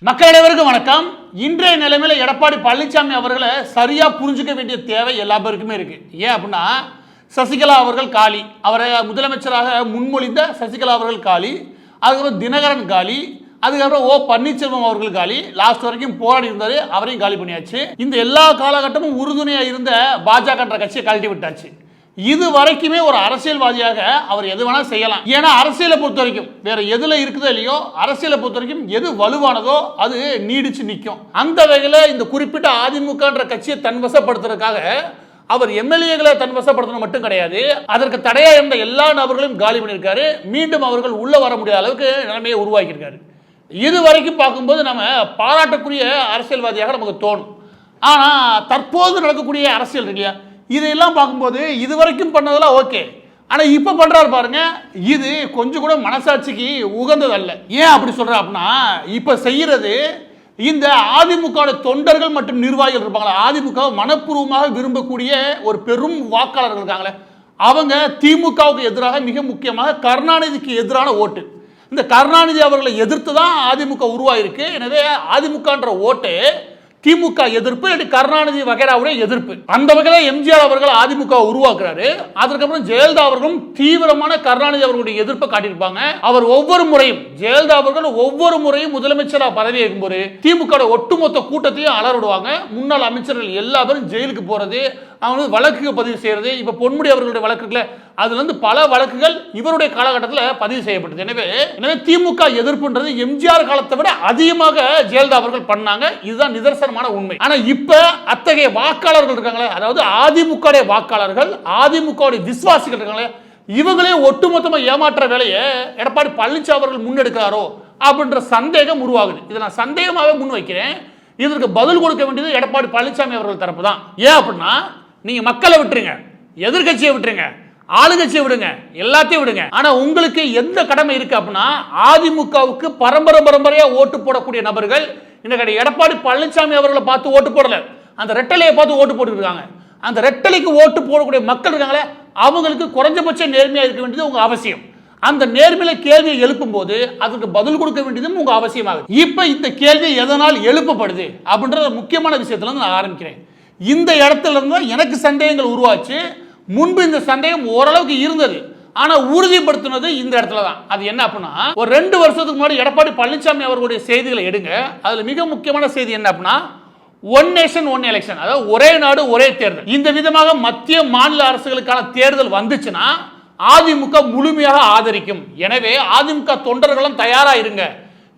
மக்கள் அனைவருக்கும் வணக்கம். இன்றைய நிலைமையில எடப்பாடி பழனிசாமி அவர்களை சரியா புரிஞ்சுக்க வேண்டிய தேவை எல்லா பேருக்குமே இருக்கு. ஏன் அப்படின்னா சசிகலா அவர்கள் காலி, அவரை முதலமைச்சராக முன்மொழிந்த சசிகலா அவர்கள் காலி, அதுக்கப்புறம் தினகரன் காலி, அதுக்கப்புறம் ஓ பன்னீர்செல்வம் அவர்கள் காலி, லாஸ்ட் வரைக்கும் போராடி இருந்தாரு, அவரையும் காலி பண்ணியாச்சு. இந்த எல்லா காலகட்டமும் உறுதுணையா இருந்த பாஜக கட்சியை கழட்டி விட்டாச்சு. இது வரைக்குமே ஒரு அரசியல்வாதியாக அவர் எது வேணா செய்யலாம். ஏன்னா அரசியலை பொறுத்த வரைக்கும் வேற எதுல இருக்குதோ இல்லையோ, அரசியலை பொறுத்த வரைக்கும் எது வலுவானதோ அது நீடிச்சு நிற்கும். அந்த வகையில் இந்த குறிப்பிட்ட அதிமுக கட்சியை தன்வசப்படுத்துறதுக்காக அவர் எம்எல்ஏகளை தன்வசப்படுத்தணும் மட்டும் கிடையாது, அதற்கு தடையா இருந்த எல்லா நபர்களையும் காலி பண்ணியிருக்காரு. மீண்டும் அவர்கள் உள்ள வர முடியாத அளவுக்கு நிலைமையை உருவாக்கியிருக்காரு. இது வரைக்கும் பார்க்கும்போது நம்ம பாராட்டக்கூடிய அரசியல்வாதியாக நமக்கு தோணும். ஆனா தற்போது நடக்கக்கூடிய அரசியல் இல்லையா, இதையெல்லாம் பார்க்கும்போது இது வரைக்கும் பண்ணதெல்லாம் ஓகே, ஆனால் இப்போ பண்ணுறாரு பாருங்க, இது கொஞ்சம் கூட மனசாட்சிக்கு உகந்தது அல்ல. ஏன் அப்படி சொல்கிறேன் அப்படின்னா, இப்போ செய்கிறது இந்த அதிமுக தொண்டர்கள் மற்றும் நிர்வாகிகள் இருப்பாங்களா, அதிமுக மனப்பூர்வமாக விரும்பக்கூடிய ஒரு பெரும் வாக்காளர்கள் இருக்காங்களே, அவங்க திமுகவுக்கு எதிராக மிக முக்கியமாக கருணாநிதிக்கு எதிரான ஓட்டு. இந்த கருணாநிதி அவர்களை எதிர்த்து தான் அதிமுக உருவாயிருக்கு. எனவே அதிமுகன்ற ஓட்டு திமுக எதிர்ப்பு, கருணாநிதி வகைராவுடைய எதிர்ப்பு. அந்த வகையில் எம்ஜிஆர் அவர்கள் அதிமுக உருவாக்குறாரு. அதற்கப்புறம் ஜெயலலிதா அவர்களும் தீவிரமான கருணாநிதி அவர்களுடைய எதிர்ப்பை காட்டியிருப்பாங்க. அவர் ஒவ்வொரு முறையும், ஜெயலலிதா அவர்கள் ஒவ்வொரு முறையும் முதலமைச்சராக பதவி ஏற்கும்போது திமுக ஒட்டுமொத்த கூட்டத்தையும் அலறிடுவாங்க. முன்னாள் அமைச்சர்கள் எல்லா பேரும் ஜெயிலுக்கு போறது, அவங்க வழக்கு பதிவு செய்யறது. இப்ப பொன்முடி அவர்களுடைய வழக்குல அதுல இருந்து பல வழக்குகள் இவருடைய காலகட்டத்தில் பதிவு செய்யப்பட்டது. எனவே திமுக எதிர்ப்புன்றது எம்ஜிஆர் காலத்தை விட அதிகமாக ஜெயலலிதா அவர்கள் பண்ணாங்க. இதுதான் நிதர்சனமான உண்மை. ஆனா இப்ப அத்தகைய வாக்காளர்கள் இருக்காங்களே, அதாவது அதிமுக வாக்காளர்கள், அதிமுக விசுவாசிகள் இருக்காங்களே, இவங்களே ஒட்டுமொத்தமா ஏமாற்ற வேலையை எடப்பாடி பழனிசாமி அவர்கள் முன்னெடுக்கிறாரோ அப்படின்ற சந்தேகம் உருவாகுது. இதை நான் சந்தேகமாகவே முன் வைக்கிறேன். இதற்கு பதில் கொடுக்க வேண்டியது எடப்பாடி பழனிசாமி அவர்கள் தரப்பு தான். ஏன் அப்படின்னா, நீங்க மக்களை விட்டுருங்க, எதிர்கட்சியை விட்டுருங்க, ஆளுங்கட்சியை விடுங்க, எல்லாத்தையும் விடுங்க. ஆனா உங்களுக்கு எந்த கடமை இருக்கு அப்படின்னா, அதிமுகவுக்கு பரம்பரையா ஓட்டு போடக்கூடிய நபர்கள் இன்னைக்கு எடப்பாடி பழனிசாமி அவர்களை பார்த்து ஓட்டு போடல, அந்த ரெட்டலையை பார்த்து ஓட்டு போட்டு இருக்காங்க. அந்த ரெட்டலைக்கு ஓட்டு போடக்கூடிய மக்கள் இருக்காங்களே, அவங்களுக்கு குறைஞ்சபட்ச நேர்மையா இருக்க வேண்டியது உங்க அவசியம். அந்த நேர்மையில கேள்வியை எழுப்பும் போது அதுக்கு பதில் கொடுக்க வேண்டியதும் உங்க அவசியமாகும். இப்ப இந்த கேள்வி எதனால் எழுப்பப்படுது அப்படின்ற முக்கியமான விஷயத்துல இருந்து நான் ஆரம்பிக்கிறேன். இந்த இடத்துல இருந்து எனக்கு சந்தேகங்கள் உருவாச்சு. முன்பு இந்த சந்தேகம் ஓரளவுக்கு இருந்தது, ஆனா உறுதிப்படுத்தினது இந்த இடத்துல தான். அது என்ன அப்படின்னா, ஒரு 2 வருஷத்துக்கு முன்னாடி எடப்பாடி பழனிசாமி அவர்களுடைய செய்திகளை எடுங்க. அதுல மிக முக்கியமான செய்தி என்ன அப்படின்னா, ஒன் நேஷன் ஒன் எலெக்ஷன், அதாவது ஒரே நாடு ஒரே தேர்தல். இந்த விதமாக மத்திய மாநில அரசுகளுக்கான தேர்தல் வந்துச்சுன்னா அதிமுக முழுமையாக ஆதரிக்கும். எனவே அதிமுக தொண்டர்களும் தயாரா இருங்க.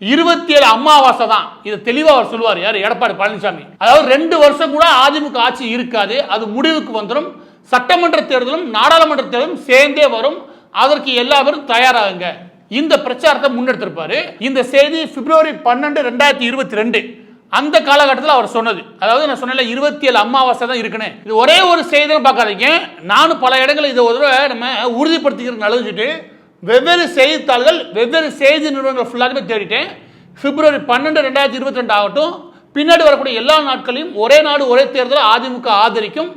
27 அமாவாசை தான், இது தெளிவா அவர் சொல்லுவார். யார்? எடப்பாடி பழனிசாமி. அதாவது 2 வருஷம் கூட அதிமுக ஆட்சி இருக்காது, அது முடிவுக்கு வந்துடும். சட்டமன்ற தேர்தலும் நாடாளுமன்ற தேர்தலும் சேர்ந்தே வரும், அதற்கு எல்லா பேரும் தயாராகுங்க. இந்த பிரச்சாரத்தை முன்னெடுத்திருப்பாரு. இந்த செய்தி பிப்ரவரி 12, 2022 அந்த காலகட்டத்தில் அவர் சொன்னது. அதாவது நான் சொன்ன 27 அமாவாசை தான் இருக்குன்னு. இது ஒரே ஒரு செய்தியை பார்க்காதீங்க, நானும் பல இடங்களில் இதை ஒரு நம்ம உறுதிப்படுத்திக்கிறது நல்லதுட்டு வெவ்வேறு செய்தித்தாள்கள், வெவ்வேறு செய்தி நிறுவனங்கள் ஃபுல்லாகவே தேடிட்டேன். பிப்ரவரி 12, 2022 ஆகட்டும், பின்னாடி வரக்கூடிய எல்லா நாட்களையும் ஒரே நாடு ஒரே தேர்தல் அதிமுக ஆதரிக்கும்,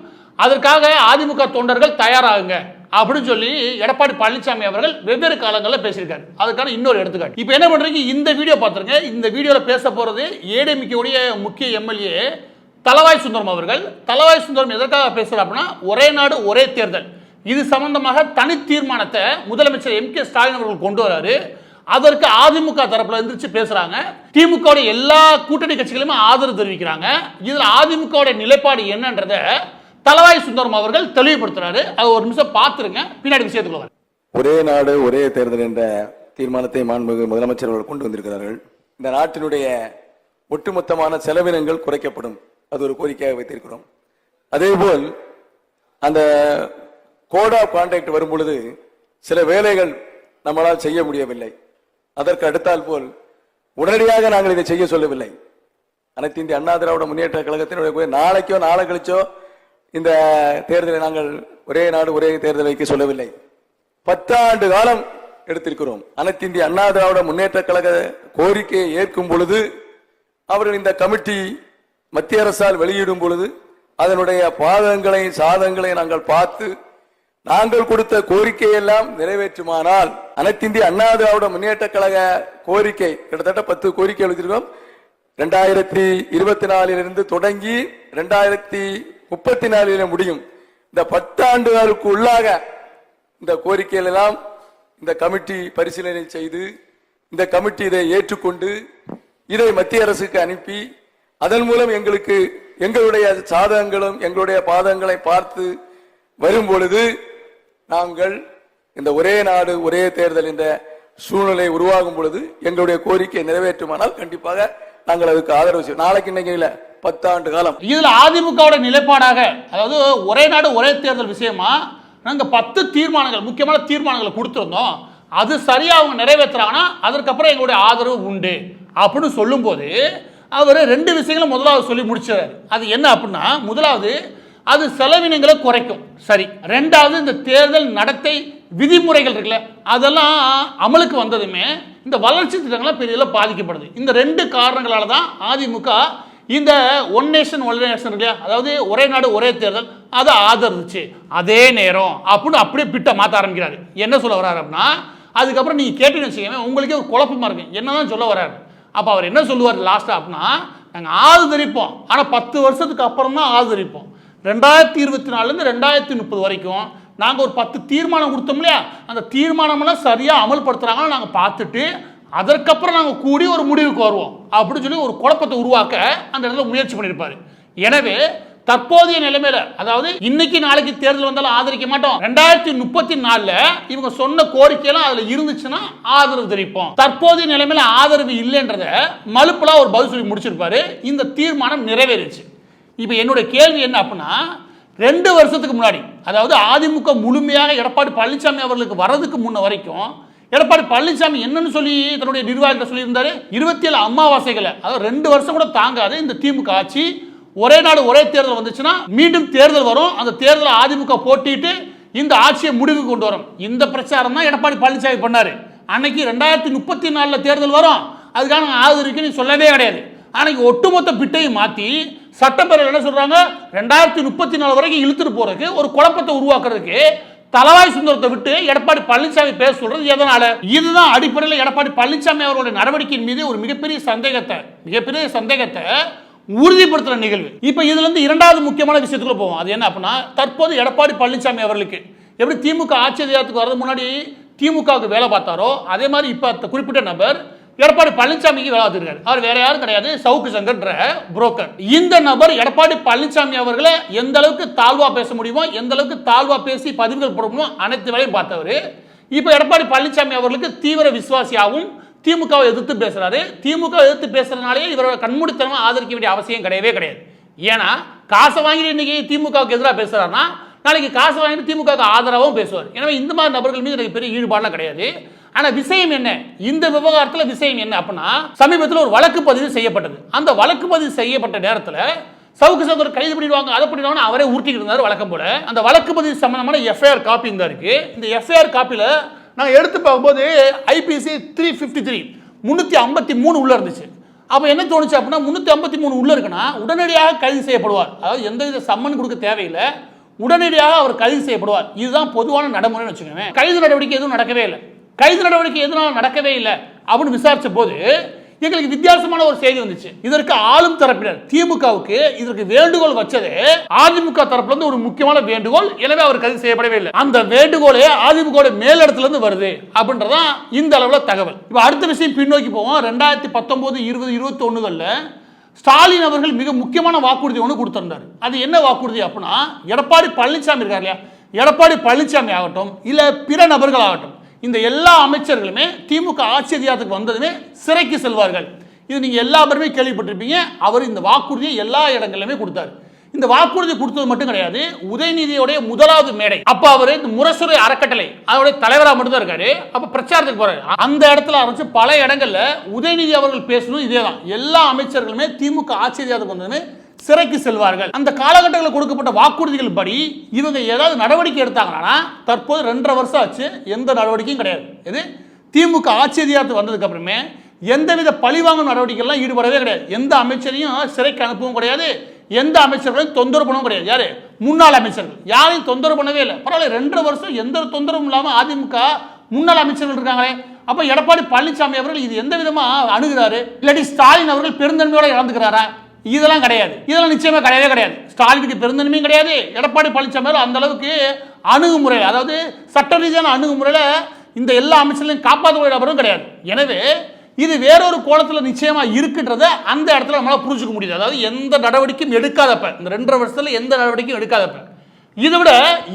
அதற்காக அதிமுக தொண்டர்கள் தயாராகுங்க அப்படின்னு சொல்லி எடப்பாடி பழனிசாமி அவர்கள் வெவ்வேறு காலங்களில் பேசியிருக்காரு. அதுக்கான இன்னொரு எடுத்துக்காட்டு. இப்போ என்ன பண்றீங்க, இந்த வீடியோ பார்த்துருங்க. இந்த வீடியோவில் பேச போறது ஏடிஎம்கேவுடைய முக்கிய எம்எல்ஏ தளவாய் சுந்தரம் அவர்கள். தளவாய் சுந்தரம் எதற்காக பேசுறாரு அப்படின்னா, ஒரே நாடு ஒரே தேர்தல் இது சம்பந்தமாக தனி தீர்மானத்தை முதலமைச்சர் எம்.கே. ஸ்டாலின் அவர்கள் கொண்டு வராரு. அதற்கு அதிமுக தரப்புல எந்திரிச்சு பேசுறாங்க. திமுக எல்லா கூட்டணி கட்சிகளுமே ஆதரவு தெரிவிக்கிறாங்க. இதுல அதிமுக நிலைப்பாடு என்னன்றத தளவாய் சுந்தரம் அவர்கள் தெளிவுபடுத்துறாரு. அது ஒரு நிமிஷம் பார்த்துருங்க, பின்னாடி விஷயத்துக்குள்ள வர. ஒரே நாடு ஒரே தேர்தல் என்ற தீர்மானத்தை மாண்புமிகு முதலமைச்சர் அவர்கள் கொண்டு வந்திருக்கிறார்கள். இந்த நாட்டினுடைய ஒட்டுமொத்தமான செலவினங்கள் குறைக்கப்படும், அது ஒரு கோரிக்கையாக வைத்திருக்கிறோம். அதேபோல் அந்த கோட் ஆஃப் கான்டாக்ட் வரும் பொழுது சில வேலைகள் நம்மளால் செய்ய முடியவில்லை. அதற்கு அடுத்தால் போல் உடனடியாக நாங்கள் இதை செய்ய சொல்லவில்லை. அனைத்து இந்திய அண்ணா திராவிட முன்னேற்ற கழகத்தினுடைய நாளைக்கோ நாளை கழிச்சோ இந்த தேர்தலை நாங்கள் ஒரே நாடு ஒரே தேர்தல் வைக்க சொல்லவில்லை. 10 ஆண்டு காலம் எடுத்திருக்கிறோம். அனைத்து இந்திய அண்ணா திராவிட முன்னேற்ற கழக கோரிக்கையை ஏற்கும் பொழுது அவர்கள் இந்த கமிட்டி மத்திய அரசால் வெளியிடும் பொழுது அதனுடைய பாதகங்களை சாதகங்களை நாங்கள் பார்த்து நாங்கள் கொடுத்த கோரிக்கையெல்லாம் நிறைவேற்றுமானால் அனைத்து இந்திய அண்ணா திராவிட முன்னேற்ற கழக கோரிக்கை கிட்டத்தட்ட 10 கோரிக்கை வச்சிருக்கோம். 2024 தொடங்கி 2034 முடியும். இந்த 10 ஆண்டுகளுக்கு உள்ளாக இந்த கோரிக்கைகள் எல்லாம் இந்த கமிட்டி பரிசீலனை செய்து இந்த கமிட்டி இதை ஏற்றுக்கொண்டு இதை மத்திய அரசுக்கு அனுப்பி அதன் மூலம் எங்களுடைய சாதகங்களும் எங்களுடைய பாதங்களை பார்த்து வரும் பொழுது நாங்கள் இந்த ஒரே நாடு ஒரே தேர்தல் என்ற சூழ்நிலை உருவாகும் பொழுது எங்களுடைய கோரிக்கை நிறைவேற்றுமானால் கண்டிப்பாக நாங்கள் அதுக்கு ஆதரவு செய்வோம். நாளைக்கு இன்னைக்கு இல்ல, 10 ஆண்டு காலம். இதுல அதிமுகவோட நிலைப்பாடாக, அதாவது ஒரே நாடு ஒரே தேர்தல் விஷயமா நாங்க 10 தீர்மானங்கள், முக்கியமான தீர்மானங்களை கொடுத்திருந்தோம். அது சரியா அவங்க நிறைவேற்றுறாங்கன்னா அதற்கப்புறம் எங்களுடைய ஆதரவு உண்டு அப்படின்னு சொல்லும் போது அவர் 2 விஷயங்களும் முதலாவது சொல்லி முடிச்சாரு. அது என்ன அப்படின்னா, முதலாவது அது செலவினங்களை குறைக்கும், சரி. 2வது இந்த தேர்தல் நடத்தை விதிமுறைகள் இருக்குல்ல, அதெல்லாம் அமலுக்கு வந்ததுமே இந்த வளர்ச்சி திட்டங்கள்லாம் பெரிய பாதிக்கப்படுது. இந்த 2 காரணங்களால தான் அதிமுக இந்த ஒன் நேஷன் ஒன் நேஷன் இல்லையா, அதாவது ஒரே நாடு ஒரே தேர்தல் அதை ஆதரிச்சு. அதே நேரம் அப்படின்னு அப்படியே பிட்ட மாற்ற ஆரம்பிக்கிறாரு. என்ன சொல்ல வர்றாரு அப்படின்னா, அதுக்கப்புறம் நீங்கள் கேட்டீங்கன்னு வச்சுக்கோங்க, உங்களுக்கே ஒரு குழப்பமா இருக்கு, என்னதான் சொல்ல வர்றாரு. அப்போ அவர் என்ன சொல்லுவார் லாஸ்டா அப்படின்னா, நாங்கள் ஆதரிப்போம், ஆனால் 10 வருஷத்துக்கு அப்புறம் தான் ஆதரிப்போம். 2024 2030 வரைக்கும் நாங்கள் ஒரு 10 தீர்மானம் கொடுத்தோம் இல்லையா, அந்த தீர்மானம்லாம் சரியாக அமல்படுத்துகிறாங்கன்னு நாங்கள் பார்த்துட்டு அதற்கப்புறம் நாங்கள் கூடி ஒரு முடிவுக்கு வருவோம் அப்படின்னு சொல்லி ஒரு குழப்பத்தை உருவாக்க அந்த இடத்துல முயற்சி பண்ணியிருப்பாரு. எனவே தற்போதைய நிலைமையில, அதாவது இன்னைக்கு நாளைக்கு தேர்தல் வந்தாலும் ஆதரிக்க மாட்டோம், 2034 இவங்க சொன்ன கோரிக்கையெல்லாம் அதுல இருந்துச்சுன்னா ஆதரவு தெரிவிப்போம். தற்போதைய நிலைமையில ஆதரவு இல்லைன்றத மலுப்பலா ஒரு பதில் சொல்லி முடிச்சிருப்பாரு. இந்த தீர்மானம் நிறைவேறிச்சு. இப்ப என்னுடைய கேள்வி என்ன அப்படின்னா, 2 வருஷத்துக்கு முன்னாடி, அதாவது அதிமுக முழுமையாக எடப்பாடி பழனிசாமி அவர்களுக்கு வர்றதுக்கு முன்ன வரைக்கும் எடப்பாடி பழனிசாமி என்னன்னு சொல்லி தன்னுடைய நிர்வாகத்தை சொல்லியிருந்தாரு, 27 அமாவாசைகளை, அதாவது 2 வருஷம் கூட தாங்காது இந்த திமுக ஆட்சி, ஒரே நாடு ஒரே தேர்தல் வந்துச்சுன்னா மீண்டும் தேர்தல் வரும், அந்த தேர்தலை அதிமுக போட்டிட்டு இந்த ஆட்சியை முடிவுக்கு கொண்டு வரும். இந்த பிரச்சாரம் தான் எடப்பாடி பழனிசாமி பண்ணாரு. அன்னைக்கு 2034 தேர்தல் வரும், அதுக்காக நாங்கள் ஆதரிக்கணும்னு சொல்லவே கிடையாது. அன்னைக்கு ஒட்டுமொத்த பிட்டையும் மாற்றி சட்டப்பேரவை என்ன சொல்றாங்க, 2034 வரைக்கும் இழுத்துட்டு போறதுக்கு ஒரு குழப்பத்தை உருவாக்குறதுக்கு தலவாய் சுந்தரத்தை விட்டு எடப்பாடி பழனிசாமி பேச சொல்றது எதனால? இதுதான் அடிப்படையில் எடப்பாடி பழனிசாமி அவர்களுடைய நடவடிக்கையின் மீது ஒரு மிகப்பெரிய சந்தேகத்தை உறுதிப்படுத்துற நிகழ்வு. இப்ப இதுல இருந்து 2வது முக்கியமான விஷயத்துக்குள்ள போவோம். அது என்ன அப்படின்னா, தற்போது எடப்பாடி பழனிசாமி அவர்களுக்கு எப்படி திமுக ஆட்சி அதிகாரத்துக்கு வரது முன்னாடி திமுகவுக்கு வேலை பார்த்தாரோ, அதே மாதிரி இப்ப குறிப்பிட்ட நபர் எடப்பாடி பழனிசாமிக்கு வேலை பார்த்திருக்காரு. அவர் வேற யாரும் கிடையாது, சவுக்கு சங்கர்ன்ற புரோக்கர். இந்த நபர் எடப்பாடி பழனிசாமி அவர்களை எந்த அளவுக்கு தாழ்வா பேச முடியுமோ, எந்த அளவுக்கு தாழ்வா பேசி பதிவுகள் போட முடியுமோ அனைத்து வேலையும் பார்த்தவர். இப்ப எடப்பாடி பழனிசாமி அவர்களுக்கு தீவிர விசுவாசியாகவும் திமுகவை எதிர்த்து பேசுறாரு. திமுக எதிர்த்து பேசுறதுனாலே இவரோட கண்மூடித்தனமா ஆதரிக்க வேண்டிய அவசியம் கிடையவே கிடையாது. ஏன்னா காசை வாங்கி இன்னைக்கு திமுகவுக்கு எதிராக பேசுறாருன்னா நாளைக்கு காசை வாங்கிட்டு திமுக ஆதரவும் பேசுவார். எனவே இந்த மாதிரி நபர்கள் மீது எனக்கு பெரிய ஈடுபாடுலாம் கிடையாது. ஆனா விஷயம் என்ன, இந்த விவகாரத்தில் விஷயம் என்ன அப்படின்னா, சமீபத்தில் ஒரு வழக்கு பதிவு செய்யப்பட்டது. அந்த வழக்கு பதிவு செய்யப்பட்ட நேரத்தில் சவுக்கு சங்கர் கைது பண்ணிடுவாங்க, அதை பண்ணிடுவாங்க, அவரே உருட்டிக்கிட்டு இருந்தார் வழக்கம் போல. அந்த வழக்கு பதிவு சம்பந்தமான எஃப்ஐஆர் காப்பி இருந்தா இருக்கு. இந்த எஃப்ஐஆர் காப்பியில நாங்கள் எடுத்து பார்க்கும்போது ஐபிசி 353 353 உள்ள இருந்துச்சு. அப்போ என்ன தோணுச்சு அப்படின்னா, 353 உள்ள இருக்குன்னா உடனடியாக கைது செய்யப்படுவார். அதாவது எந்தவித சம்மன் கொடுக்க தேவையில்லை, உடனடியாக அவர் கைது செய்யப்படுவார். இதுதான் பொதுவான நடைமுறைன்னு வச்சுக்கோங்க. கைது நடவடிக்கை எதுவும் நடக்கவே இல்லை. கைது நடவடிக்கை எதுவும் நடக்கவே இல்லை அப்படின்னு விசாரிச்ச போது எங்களுக்கு வித்தியாசமான ஒரு செய்தி வந்துச்சு. இதற்கு ஆளும் தரப்பினர் திமுகவுக்கு இதற்கு வேண்டுகோள் வச்சது அதிமுக தரப்புல இருந்து ஒரு முக்கியமான வேண்டுகோள். எனவே அவர் கைது செய்யப்படவே இல்லை. அந்த வேண்டுகோளே அதிமுக மேலிடத்துல இருந்து வருது அப்படின்றதான் இந்த அளவுல தகவல். இப்ப அடுத்த விஷயம் பின்னோக்கி போவோம். 2019, 20, 21 ஸ்டாலின் அவர்கள் மிக முக்கியமான வாக்குறுதி ஒன்று கொடுத்திருந்தார். அது என்ன வாக்குறுதி அப்படின்னா, எடப்பாடி பழனிசாமி இருக்கார் இல்லையா, எடப்பாடி பழனிசாமி ஆகட்டும் இல்ல பிற நபர்கள் ஆகட்டும், இந்த எல்லா அமைச்சர்களுமே திமுக ஆட்சி அதிகாரத்துக்கு வந்ததுமே சிறைக்கு செல்வார்கள். இது நீங்க எல்லா பேருமே கேள்விப்பட்டிருப்பீங்க. அவர் இந்த வாக்குறுதியை எல்லா இடங்களிலுமே கொடுத்தார். இந்த வாக்குறுதி கொடுத்தது மட்டும் கிடையாது, உதயநிதியோடைய முதலாவது மேடை அப்ப அவர் இந்த முரசுரை அறக்கட்டளை அதோட தலைவராக மட்டும் தான் இருக்காரு. அப்ப பிரச்சாரத்துக்கு போறாரு. அந்த இடத்துல ஆரம்பிச்சு பல இடங்கள்ல உதயநிதி அவர்கள் பேசணும் இதேதான். எல்லா அமைச்சர்களுமே திமுக ஆட்சி அதிகாரத்துக்கு வந்ததுமே சிறைக்கு செல்வார்கள். அந்த காலகட்டங்களில் கொடுக்கப்பட்ட வாக்குறுதிகள் படி இவங்க ஏதாவது நடவடிக்கை எடுத்தாங்கன்னா, தற்போது 2.5 வருஷம் ஆச்சு, எந்த நடவடிக்கையும் கிடையாது. இது திமுக ஆட்சி அதிகாரத்துக்கு வந்ததுக்கு அப்புறமே எந்தவித பழிவாங்கும் நடவடிக்கைகள்லாம் ஈடுபடவே கிடையாது. எந்த அமைச்சரையும் சிறைக்கு அனுப்பவும் கிடையாது, எந்த அமைச்சர்களையும் தொந்தரவு பண்ணவும் கிடையாது. யாரு முன்னாள் அமைச்சர்கள் யாரையும் தொந்தரவு பண்ணவே இல்லை. பரவாயில்ல, 2.5 வருஷம் எந்த தொந்தரவும் இல்லாமல் அதிமுக முன்னாள் அமைச்சர்கள் இருக்காங்களே, அப்ப எடப்பாடி பழனிசாமி அவர்கள் இது எந்த விதமா அணுகிறாரு? இல்லாட்டி ஸ்டாலின் அவர்கள் பெருந்தன்மையோட இழந்துக்கிறாரா? இதெல்லாம் கிடையாது. இதெல்லாம் நிச்சயமா கிடையவே கிடையாது. ஸ்டாலினுக்கு பெருந்தன்மையும் கிடையாது. எடப்பாடி பழனிசாமி அந்த அளவுக்கு அணுகுமுறை, அதாவது சட்ட ரீதியான அணுகுமுறையில இந்த எல்லா அமைச்சர்களையும் காப்பாற்றக்கூடிய நபரும் கிடையாது. எனவே இது வேறொரு கோணத்தில் நிச்சயமா இருக்குன்றத அந்த இடத்துல நம்மளால புரிஞ்சுக்க முடியுது. அதாவது எந்த நடவடிக்கையும் எடுக்காதப்ப, இந்த 2.5 வருஷத்துல எந்த நடவடிக்கையும் எடுக்காதப்ப, இதை விட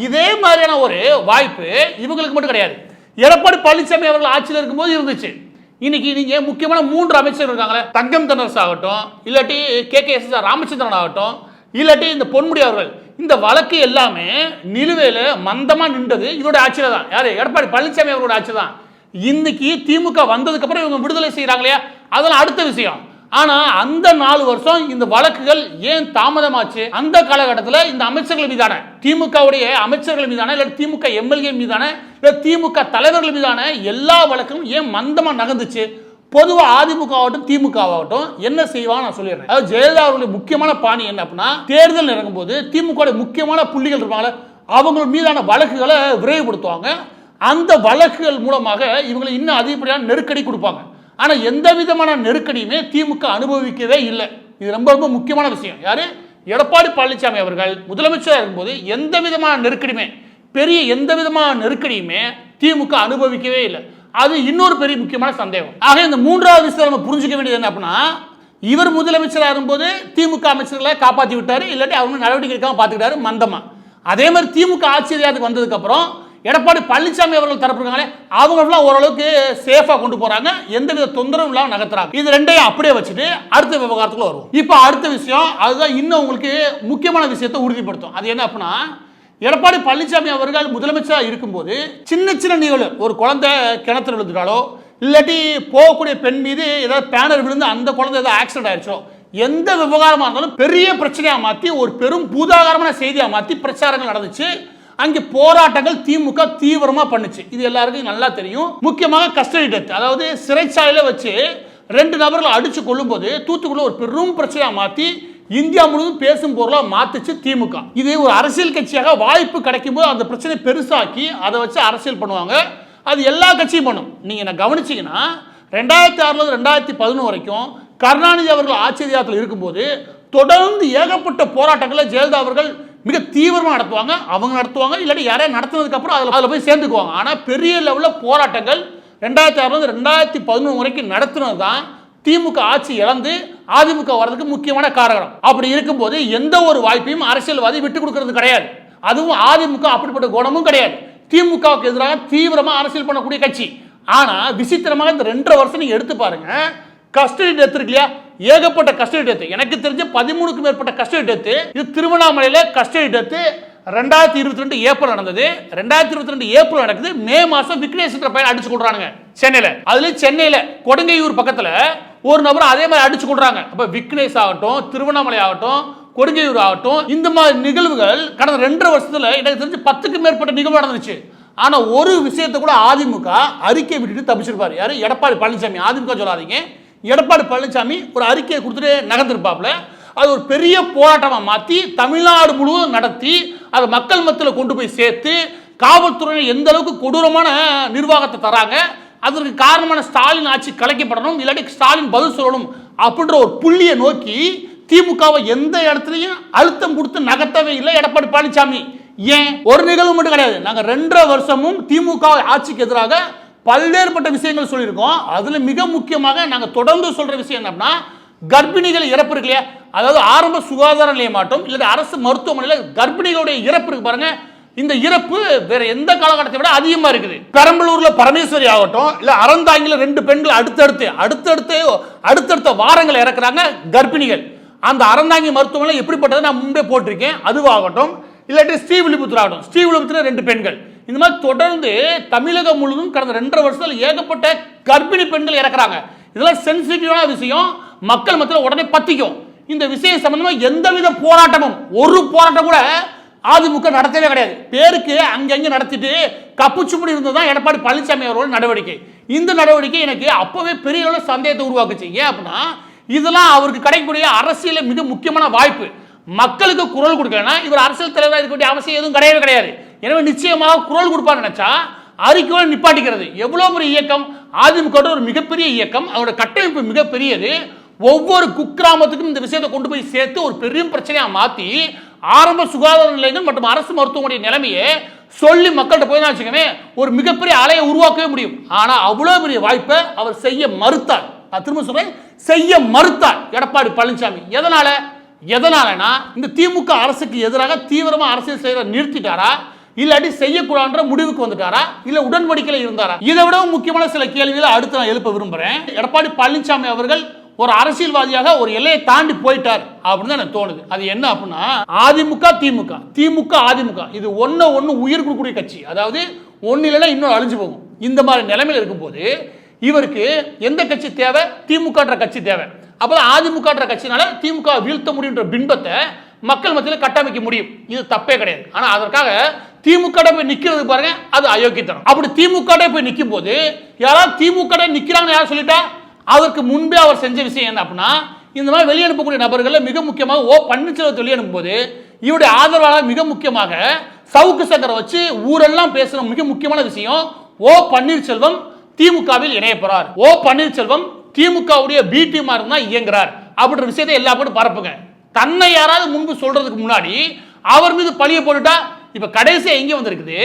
இதே மாதிரியான ஒரு வாய்ப்பு இவங்களுக்கு மட்டும் கிடையாது. எடப்பாடி பழனிசாமி அவர்கள் ஆட்சியில் இருக்கும்போது இருந்துச்சு. இன்னைக்கு நீங்க முக்கியமான 3 அமைச்சர் இருக்காங்களே, தங்கம் தென்னரசு ஆகட்டும், இல்லாட்டி KKSR ராமச்சந்திரன் ஆகட்டும், இல்லாட்டி இந்த பொன்முடி அவர்கள், இந்த வழக்கு எல்லாமே நிலுவையில மந்தமா நின்றது இதோட ஆட்சியில தான். யாரு? எடப்பாடி பழனிசாமி அவரோட ஆட்சி தான். இன்னைக்கு திமுக வந்ததுக்கு அப்புறம் இவங்க விடுதலை செய்யறாங்க இல்லையா, அதெல்லாம் அடுத்த விஷயம். ஆனா அந்த 4 வருஷம் இந்த வழக்குகள் ஏன் தாமதமாச்சு? அந்த காலகட்டத்தில் இந்த அமைச்சர்கள் மீதான, திமுகவுடைய அமைச்சர்கள் மீதான, இல்ல திமுக எம்எல்ஏ மீதான, இல்ல திமுக தலைவர்கள் மீதான எல்லா வழக்கும் ஏன் மந்தமா நகர்ந்துச்சு? பொதுவா அதிமுக ஆகட்டும் திமுக ஆகட்டும் என்ன செய்வாங்க நான் சொல்லிடுறேன். அதாவது ஜெயலலிதா அவர்களுடைய முக்கியமான பாணி என்ன அப்படின்னா, தேர்தல் இறங்கும்போது திமுக முக்கியமான புள்ளிகள் இருப்பாங்க, அவங்க மீதான வழக்குகளை விரைவுபடுத்துவாங்க. அந்த வழக்குகள் மூலமாக இவங்களை இன்னும் அதிகப்படியான நெருக்கடி கொடுப்பாங்க. ஆனா எந்த விதமான நெருக்கடியுமே திமுக அனுபவிக்கவே இல்லை. இது ரொம்ப ரொம்ப முக்கியமான விஷயம். யாரு? எடப்பாடி பழனிசாமி அவர்கள் முதலமைச்சராக இருக்கும்போது எந்த விதமான நெருக்கடியுமே, பெரிய எந்த விதமான நெருக்கடியுமே திமுக அனுபவிக்கவே இல்லை. அது இன்னொரு பெரிய முக்கியமான சந்தேகம். ஆக இந்த 3வது விஷயம் நம்ம புரிஞ்சுக்க வேண்டியது என்ன அப்படின்னா, இவர் முதலமைச்சராக இருக்கும்போது திமுக அமைச்சர்களை காப்பாற்றி விட்டாரு, இல்லாட்டி அவங்க நடவடிக்கை எடுக்காம பார்த்துக்கிட்டாரு மந்தமா. அதே மாதிரி திமுக ஆட்சி அதிகாரத்துக்கு வந்ததுக்கு அப்புறம் எடப்பாடி பழனிசாமி அவர்கள் தரப்பு இருக்காங்களே, அவங்களாம் ஓரளவுக்கு சேஃபா கொண்டு போறாங்க, எந்தவித தொந்தரவும் இல்லாம நகர்த்துறாங்க. இது ரெண்டையும் அப்படியே வச்சுட்டு அடுத்த விவகாரத்துக்குள்ள வருவோம். இப்போ அடுத்த விஷயம், அதுதான் இன்னும் உங்களுக்கு முக்கியமான விஷயத்தை உறுதிப்படுத்தும். அது என்ன அப்படின்னா, எடப்பாடி பழனிசாமி அவர்கள் முதலமைச்சராக இருக்கும்போது சின்ன சின்ன நிகழ்வு, ஒரு குழந்தை கிணத்துல விழுந்துட்டாலோ, இல்லாட்டி போகக்கூடிய பெண் மீது ஏதாவது பேனர் விழுந்து அந்த குழந்தை ஏதாவது ஆக்சிடென்ட் ஆயிடுச்சோ, எந்த விவகாரமா இருந்தாலும் பெரிய பிரச்சனையா மாற்றி ஒரு பெரும் பூதாகரமான செய்தியா மாற்றி பிரச்சாரங்கள் நடந்துச்சு. அங்கே போராட்டங்கள் திமுக தீவிரமா பண்ணுச்சு. இது எல்லாருக்கும் நல்லா தெரியும். முக்கியமாக கஸ்டடி டெத், அதாவது சிறைச்சாலையில வச்சு 2 நபர்களை அடிச்சு கொள்ளும் போது தூத்துக்குள்ள ஒரு பெரும் பிரச்சனையா மாற்றி இந்தியா முழுவதும் பேசும் பொருளா மாத்துச்சு திமுக. இது ஒரு அரசியல் கட்சியாக வாய்ப்பு கிடைக்கும் போது அந்த பிரச்சனை பெருசாக்கி அதை வச்சு அரசியல் பண்ணுவாங்க. அது எல்லா கட்சியும் பண்ணும். நீங்க என்ன கவனிச்சீங்கன்னா 2006 2011 வரைக்கும் கருணாநிதி அவர்கள் ஆட்சி அதிகாரத்தில் இருக்கும்போது தொடர்ந்து ஏகப்பட்ட போராட்டங்களை ஜெயலலிதா அவர்கள் மிக தீவிரமாக நடத்துவாங்க. அவங்க நடத்துவாங்க, இல்லாட்டி யாரையும் நடத்துனதுக்கு அப்புறம் அதில் போய் சேர்ந்துக்குவாங்க. ஆனால் பெரிய லெவலில் போராட்டங்கள் 2006 2011 வரைக்கும் நடத்துனது தான் திமுக ஆட்சி இழந்து அதிமுக வர்றதுக்கு முக்கியமான காரணம். அப்படி இருக்கும்போது எந்த ஒரு வாய்ப்பையும் அரசியல்வாதி விட்டு கொடுக்கறது கிடையாது. அதுவும் அதிமுக அப்படிப்பட்ட குணமும் கிடையாது. திமுகவுக்கு எதிராக தீவிரமாக அரசியல் பண்ணக்கூடிய கட்சி. ஆனா விசித்திரமாக இந்த 2.5 வருஷம் நீங்க எடுத்து பாருங்க, கஸ்டடி டெத் இருக்கு இல்லையா, ஏகப்பட்ட கஸ்டடி டெத். எனக்கு தெரிஞ்ச 13க்கும் மேற்பட்ட கஸ்டடி டெத். இது திருவண்ணாமலையில கஸ்டடி டெத் 2022 ஏப்ரல் நடந்தது. 2022 ஏப்ரல் நடக்குது. மே மாசம் விக்னேஷ் பையன் அடிச்சு கொள்றாங்க சென்னையில. அதுல சென்னையில கொடுங்கையூர் பக்கத்துல ஒரு நபர் அதே மாதிரி அடிச்சு கொள்றாங்க. அப்ப விக்னேஷ் ஆகட்டும், திருவண்ணாமலை ஆகட்டும், கொடுங்கையூர் ஆகட்டும், இந்த மாதிரி நிகழ்வுகள் கடந்த 2.5 வருஷத்துல எனக்கு தெரிஞ்சு 10க்கும் மேற்பட்ட நிகழ்வு நடந்துச்சு. ஆனா ஒரு விஷயத்தை கூட அதிமுக அறிக்கை விட்டுட்டு தப்பிச்சிருப்பாரு. யாரு? எடப்பாடி பழனிசாமி. அதிமுக சொல்லாதீங்க, எடப்பாடி பழனிசாமி ஒரு அறிக்கையை கொடுத்துட்டு நகர்ந்திருப்பாப்ல. அது ஒரு பெரிய போராட்டமா மாற்றி தமிழ்நாடு முழுவதும் நடத்தி அதை மக்கள் மத்தியில் கொண்டு போய் சேர்த்து காவல்துறையினர் எந்த அளவுக்கு கொடூரமான நிர்வாகத்தை தராங்க, அதற்கு காரணமான ஸ்டாலின் ஆட்சி கலைக்கப்படணும், இல்லாட்டி ஸ்டாலின் பதில் சொல்லணும் அப்படின்ற ஒரு புள்ளியை நோக்கி திமுகவை எந்த இடத்துலையும் அழுத்தம் கொடுத்து நகர்த்தவே இல்லை எடப்பாடி பழனிசாமி. ஏன்? ஒரு நிகழ்வு மட்டும் கிடையாது. நாங்கள் 2.5 வருஷமும் திமுக ஆட்சிக்கு எதிராக பல்வேறுபட்ட விஷயங்கள் சொல்லியிருக்கோம். அதுல மிக முக்கியமாக நாங்கள் தொடர்ந்து சொல்ற விஷயம் என்னன்னா, கர்ப்பிணிகள் இறப்பு இருக்கு இல்லையா, அதாவது ஆரம்ப சுகாதார நிலையமாட்டும் இல்லை அரசு மருத்துவமனையில் கர்ப்பிணிகளுடைய இறப்பு இருக்கு பாருங்க. இந்த இறப்பு வேற எந்த காலகட்டத்தை விட அதிகமா இருக்குது. பெரம்பலூர்ல பரமேஸ்வரி ஆகட்டும், இல்ல அறந்தாங்கில 2 பெண்கள் அடுத்தடுத்த வாரங்கள் இறக்குறாங்க கர்ப்பிணிகள். அந்த அறந்தாங்கி மருத்துவமனை எப்படிப்பட்டது நான் முன்பே போட்டிருக்கேன். அதுவாகட்டும், இல்லாட்டி ஸ்ரீவில்லிபுத்தூர் ஆகட்டும், ஸ்ரீவில்லிபுத்தூர் 2 பெண்கள். இந்த மாதிரி தொடர்ந்து தமிழகம் முழுவதும் கடந்த 2.5 வருஷத்துல ஏகப்பட்ட கர்ப்பிணி பெண்கள் இறக்குறாங்க. இதெல்லாம் சென்சிட்டிவான விஷயம், மக்கள் மத்தியில் உடனே பத்திக்கும். இந்த விஷயம் சம்பந்தமா எந்தவித போராட்டமும், ஒரு போராட்டம் கூட அதிமுக நடத்தவே கிடையாது. பேருக்கு அங்கங்க நடத்திட்டு கப்புச்சுப்படி இருந்ததுதான் எடப்பாடி பழனிசாமி அவரோட நடவடிக்கை. இந்த நடவடிக்கை எனக்கு அப்பவே பெரிய அளவு சந்தேகத்தை உருவாக்குச்சு. ஏன் அப்படின்னா, இதெல்லாம் அவருக்கு கிடைக்கக்கூடிய அரசியல மிக முக்கியமான வாய்ப்பு. மக்களுக்கு குரல் கொடுக்கலன்னா இவர் அரசியல் தலைவராக இருக்க வேண்டிய அவசியம் எதுவும் கிடையவே கிடையாது. எனவே நிச்சயமாக குரல் கொடுப்பார் நினைச்சா அறிக்கையோட நிப்பாட்டிக்கிறது. எவ்வளவு பெரிய இயக்கம் அதிமுக, ஒரு மிகப்பெரிய இயக்கம், அதோட கட்டமைப்பு மிகப்பெரியது. ஒவ்வொரு குக்கிராமத்துக்கும் இந்த விஷயத்தை கொண்டு போய் சேர்த்து ஒரு பெரிய பிரச்சனையா மாத்தி ஆரம்ப சுகாதார நிலையங்கள் மற்றும் அரசு மருத்துவமனை நிலைமையை சொல்லி மக்கள்கிட்ட போய் வச்சுக்கவே ஒரு மிகப்பெரிய அலையை உருவாக்கவே முடியும். ஆனா அவ்வளவு பெரிய வாய்ப்பை அவர் செய்ய மறுத்தார். நான் திரும்ப சொல்றேன், செய்ய மறுத்தார் எடப்பாடி பழனிசாமி. எதனாலனா இந்த திமுக அரசுக்கு எதிராக தீவிரமா அரசியல் செய்யற நிறுத்திட்டாரா, இல்லாட்டி செய்யக்கூடாதுன்ற முடிவுக்கு வந்துட்டாரா, இல்ல உடன்படிக்கையில் இருந்தாரா? இதை விடவும் முக்கியமான சில கேள்விகளை அடுத்து நான் எழுப்ப விரும்புறேன். எடப்பாடி பழனிசாமி அவர்கள் ஒரு அரசியல்வாதியாக ஒரு எல்லையை தாண்டி போயிட்டார் அப்படின்னு எனக்கு தோணுது. அது என்ன அப்படின்னா, அதிமுக திமுக அதிமுக இது ஒன்னு உயிர் கொடுக்கக்கூடிய கட்சி. அதாவது ஒன்னு இல்லைன்னா இன்னொரு அழிஞ்சு போகும். இந்த மாதிரி நிலைமையில் இருக்கும்போது இவருக்கு எந்த கட்சி தேவை? திமுக கட்சி தேவை. அப்பதான் அதிமுக கட்சினால திமுக வீழ்த்த முடியுன்ற பின்பத்தை மக்கள் மத்தியில் கட்டமைக்க முடியும். இது தப்பே கிடையாது. ஆனா அதற்காக திமுக போய் நிக்கிறது பாருங்க, அது அயோக்கியத்தனம். அப்படி திமுக போய் நிற்கும் போது யாராவது திமுக நிக்கிறாங்க யாரும் சொல்லிட்டா, அதற்கு முன்பே அவர் செஞ்ச விஷயம் என்ன அப்படின்னா, இந்த மாதிரி வெளியனுப்பக்கூடிய நபர்கள் மிக முக்கியமாக ஓ பன்னீர்செல்வத்தை வெளியனுப்பும் போது இவருடைய ஆதரவாளர் மிக முக்கியமாக சவுக்கு சங்கரை வச்சு ஊரெல்லாம் பேசுற மிக முக்கியமான விஷயம், ஓ பன்னீர்செல்வம் திமுகவில் இணைய போறார், ஓ பன்னீர்செல்வம் திமுகவுடைய பி டீமா இருந்தா இயங்குறார் அப்படின்ற விஷயத்தை எல்லா பேரும் பரப்புங்க. தன்னை யாராவது முன்பு சொல்றதுக்கு முன்னாடி அவர் மீது பழிய போட்டுட்டா, இப்ப கடைசியா எங்க வந்திருக்குது,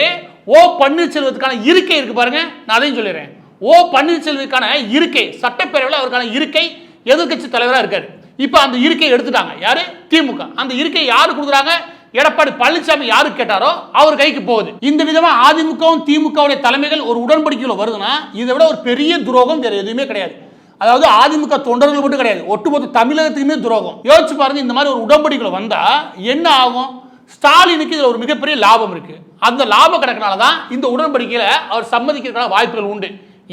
ஓ பன்னீர்செல்வத்துக்கான இருக்கை இருக்கு பாருங்க. நான் அதையும் சொல்லிடுறேன். ஓ பன்னீர்செல்வத்துக்கான இருக்கை, சட்டப்பேரவையில் அவருக்கான இருக்கை எதிர்கட்சி தலைவராக இருக்காரு. இப்ப அந்த இருக்கை எடுத்துட்டாங்க யாரு? திமுக. அந்த இருக்கை யாரு கொடுக்குறாங்க? எடப்பாடி பழனிசாமி யாரு கேட்டாரோ அவர் கைக்கு போகுது. இந்த விதமா அதிமுகவும் திமுகவுடைய தலைமைகள் ஒரு உடன்படிக்கையில் வருதுன்னா இதை விட ஒரு பெரிய துரோகம் வேற எதுவுமே கிடையாது. அதாவது அதிமுக தொண்டர்கள் மட்டும் கிடையாது, ஒட்டுமொத்த தமிழகத்துக்குமே துரோகம். யோசிச்சு பாருங்க, இந்த மாதிரி ஒரு உடன்படிக்கையில் வந்தா என்ன ஆகும்? ஸ்டாலினுக்கு இதுல ஒரு மிகப்பெரிய லாபம் இருக்கு. அந்த லாப கணக்கினாலதான் இந்த உடன்படிக்கையில அவர் சம்மதிக்கிறதுக்கான வாய்ப்புகள் உண்டு.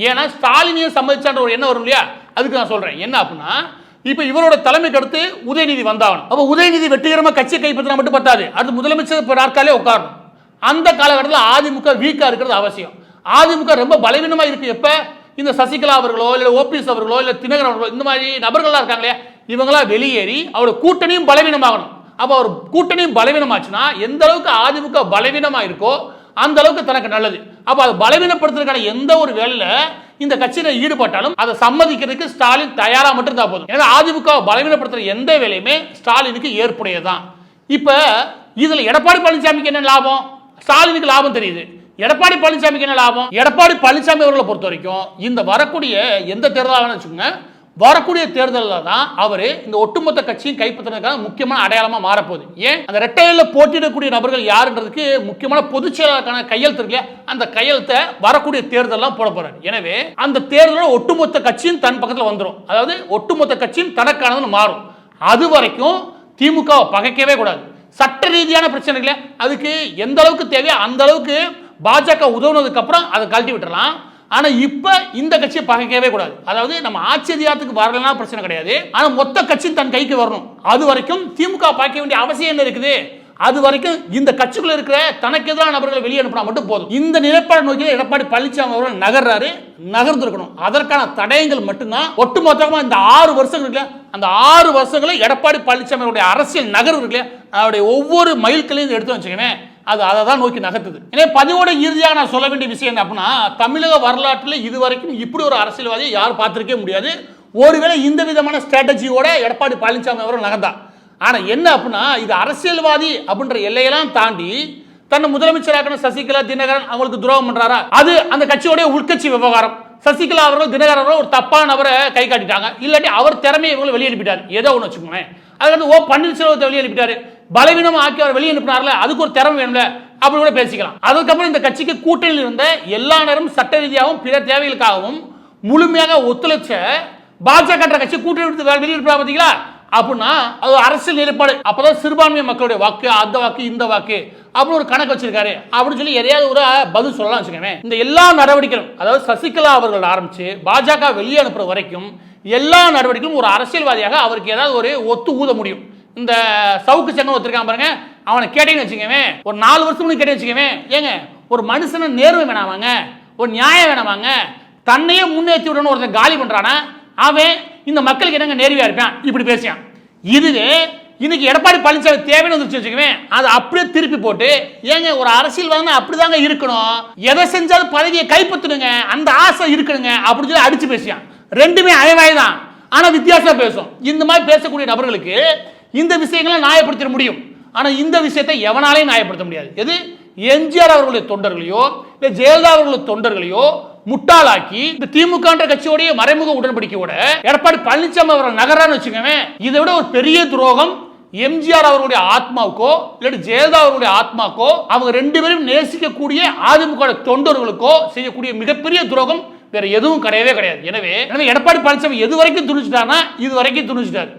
ஏன்னா ஸ்டாலினையும் சம்மதிச்சான்ற ஒரு எண்ணம் வரும் இல்லையா? அதுக்கு நான் சொல்றேன் என்ன அப்படின்னா, இப்ப இவரோட தலைமைக்கு அடுத்து உதயநிதி வந்தாகணும். அப்ப உதயநிதி வெற்றிகரமா கட்சியை கைப்பற்றினா மட்டும் பத்தாது, அடுத்து முதலமைச்சர் நாற்காலே உட்காரணும். அந்த காலகட்டத்தில் அதிமுக வீக்கா இருக்கிறது அவசியம். அதிமுக ரொம்ப பலவீனமா இருக்கு எப்ப? இந்த சசிகலா அவர்களோ இல்ல ஓபிஎஸ் அவர்களோ இல்ல தினகரன் அவர்களோ இந்த மாதிரி நபர்களா இருக்காங்களே, இவங்களா வெளியேறி அவரோட கூட்டணியும் பலவீனமாகணும். அப்ப அவர் கூட்டணியும் பலவீனமாச்சுன்னா எந்த அளவுக்கு அதிமுக பலவீனமா இருக்கோ அந்த அளவுக்கு தனக்கு நல்லது. அப்ப அதை பலவீனப்படுத்துறதுக்கான எந்த ஒரு வேலையில இந்த கட்சியில ஈடுபட்டாலும் அதை சம்மதிக்கிறதுக்கு ஸ்டாலின் தயாரா மட்டும் தான் போதும். ஏன்னா அதிமுக பலவீனப்படுத்துற எந்த வேலையுமே ஸ்டாலினுக்கு ஏற்புடையதான். இப்ப இதுல எடப்பாடி பழனிசாமிக்கு என்ன லாபம்? ஸ்டாலினுக்கு லாபம் தெரியுது. எடப்பாடி பழனிசாமிக்கு என்ன லாபம்? எடப்பாடி பழனிசாமி அவர்களை பொறுத்த வரைக்கும் இந்த வரக்கூடிய எந்த தேர்தலாக வச்சுக்கோங்க, வரக்கூடிய தேர்தலில் தான் அவரு இந்த ஒட்டுமொத்த கட்சியும் கைப்பற்றுறதுக்கான முக்கியமான அடையாளமா மாறப்போகுது. ஏன்? அந்த ரெட்டையில போட்டியிடக்கூடிய நபர்கள் யாருன்றதுக்கு முக்கியமான பொதுச் செயலாளருக்கான கையெழுத்து இருக்கு, அந்த கையெழுத்தை வரக்கூடிய தேர்தலாம் போட போறாரு. எனவே அந்த தேர்தலில் ஒட்டுமொத்த கட்சியும் தன் பக்கத்தில் வந்துடும். அதாவது ஒட்டுமொத்த கட்சியும் தனக்கானதுன்னு மாறும். அது வரைக்கும் திமுக பகைக்கவே கூடாது. சட்ட ரீதியான பிரச்சனைகளை அதுக்கு எந்த அளவுக்கு தேவையோ அந்த அளவுக்கு பாஜக உதவுனதுக்கு அப்புறம் அதை கழட்டி விட்டுறலாம். ஆனா இப்ப இந்த கட்சியை பகைக்கவே கூடாது. அதாவது நம்ம ஆட்சி அதிகாரத்துக்கு வரலன்னா பிரச்சனை கிடையாது, ஆனா மொத்த கட்சி தன் கைக்கு வரணும். அது வரைக்கும் திமுக பார்க்க வேண்டிய அவசியம் என்ன இருக்குது? அது வரைக்கும் இந்த கட்சிக்குள்ள இருக்கிற தனக்கு எதிரான நபர்களை வெளியே அனுப்பினா மட்டும் போதும். இந்த நிலைப்பாடு நோக்கி எடப்பாடி பழனிசாமி அவர்கள் நகர்ந்திருக்கணும். அதற்கான தடயங்கள் மட்டும்தான் ஒட்டுமொத்தமா இந்த 6 வருஷங்கள் இருக்குல்ல, அந்த 6 வருஷங்களை எடப்பாடி பழனிசாமி அவருடைய அரசியல் நகர்வு இருக்குல்ல, அவருடைய ஒவ்வொரு மைல்களையும் எடுத்து வச்சுக்கவேன், அது அதை தான் நோக்கி நகர்த்துது. எனவே பதிவோட இறுதியாக நான் சொல்ல வேண்டிய விஷயம் என்ன அப்படின்னா, தமிழக வரலாற்றில் இதுவரைக்கும் இப்படி ஒரு அரசியல்வாதியை யாரும் பார்த்திருக்கவே முடியாது. ஒருவேளை இந்த விதமான ஸ்ட்ராட்டஜியோட எடப்பாடி பழனிசாமி அவர்கள் நகர்ந்தார். ஆனா என்ன அப்படின்னா, இது அரசியல்வாதி அப்படின்ற எல்லையெல்லாம் தாண்டி தன்னை முதலமைச்சராக சசிகலா தினகரன் அவங்களுக்கு துரோகம் பண்றாரா? அது அந்த கட்சியோட உள்கட்சி விவகாரம். சசிகலா அவர்கள் தினகரன் அவர்கள் ஒரு தப்பான நபரை கை காட்டிட்டாங்க, இல்லாட்டி அவர் திறமையை இவங்களை வெளியே அனுப்பிட்டார், ஏதோ ஒன்று வச்சுக்கோங்க. அதுக்கு ஓ பன்னீர்செல்வத்தை வெளியே அனுப்பிட்டாரு, பலவீனமா ஆக்கி அவர் வெளியே அனுப்பினார்ல, அதுக்கு ஒரு திறமை வேணும்ல, அப்படி கூட பேசிக்கலாம். அதுக்கப்புறம் இந்த கட்சிக்கு கூட்டணியில் இருந்த எல்லா நேரமும் சட்ட ரீதியாகவும் பிற தேவைகளுக்காகவும் முழுமையாக ஒத்துழைச்ச பாஜக கட்சி கூட்டணி எடுத்து வெளியே அனுப்பினா பார்த்தீங்களா? அப்படின்னா அது அரசியல் நிலைப்பாடு. அப்பதான் சிறுபான்மை மக்களுடைய வாக்கு, அந்த வாக்கு இந்த வாக்கு அப்படின்னு ஒரு கணக்கு வச்சிருக்காரு அப்படின்னு சொல்லி எதையாவது ஒரு பதில் சொல்லலாம் வச்சுக்கோங்க. இந்த எல்லா நடவடிக்கைகளும், அதாவது சசிகலா அவர்கள் ஆரம்பிச்சு பாஜக வெளியே அனுப்புற வரைக்கும் எல்லா நடவடிக்கைகளும் ஒரு அரசியல்வாதியாக அவருக்கு ஏதாவது ஒரு ஒத்து ஊத முடியும். இந்த சவுக்கு சங்கம் ஒருத்தருக்கான் பாருங்க, அவனை கேட்டீங்கன்னு வச்சுக்கவே, ஒரு 4 வருஷம் கேட்டு வச்சுக்கவே, ஏங்க ஒரு மனுஷன நேர்மை வேணாமாங்க, ஒரு நியாயம் வேணாமாங்க, தன்னையே முன்னேற்றி விடணும் ஒருத்தன் காலி பண்றானா, அவன் இந்த மக்களுக்கு என்னங்க நேர்மையா இருப்பான் இப்படி பேசியான். இதுவே இன்னைக்கு எடப்பாடி பழனிசாமி தேவைன்னு வந்துச்சு வச்சுக்கவே அதை அப்படியே திருப்பி போட்டு ஏங்க ஒரு அரசியல்வாதினா அப்படிதாங்க இருக்கணும், எதை செஞ்சாலும் பதவியை கைப்பற்றணுங்க, அந்த ஆசை இருக்கணுங்க அப்படின்னு சொல்லி அடிச்சு பேசியான். ரெண்டுமே அயவாய் தான், ஆனா வித்தியாசமா பேசும். இந்த மாதிரி பேசக்கூடிய நபர்களுக்கு இந்த விஷயங்களை நியாயப்படுத்த முடியும், ஆனா இந்த விஷயத்தை எவனாலையும் நியாயப்படுத்த முடியாது. எது எம்ஜிஆர் அவர்களுடைய தொண்டர்களையோ இல்ல ஜெயலலிதா அவர்களுடைய தொண்டர்களையோ முட்டாளாக்கி இந்த திமுக கட்சியோடைய மறைமுக உடன்படிக்கையோட எடப்பாடி பழனிசாமி அவர்கள் நகரான்னு வச்சுக்கோங்க. இதை விட ஒரு பெரிய துரோகம் எம்ஜிஆர் அவர்களுடைய ஆத்மாவுக்கோ இல்ல ஜெயலலிதா அவர்களுடைய ஆத்மாக்கோ அவங்க ரெண்டு பேரும் நேசிக்கக்கூடிய அதிமுக தொண்டர்களுக்கோ செய்யக்கூடிய மிகப்பெரிய துரோகம் வேற எதுவும் கிடையவே கிடையாது. எனவே எடப்பாடி பழனிசாமி எது வரைக்கும் துணிச்சிட்டாருன்னா இது வரைக்கும் துணிச்சிட்டாரு.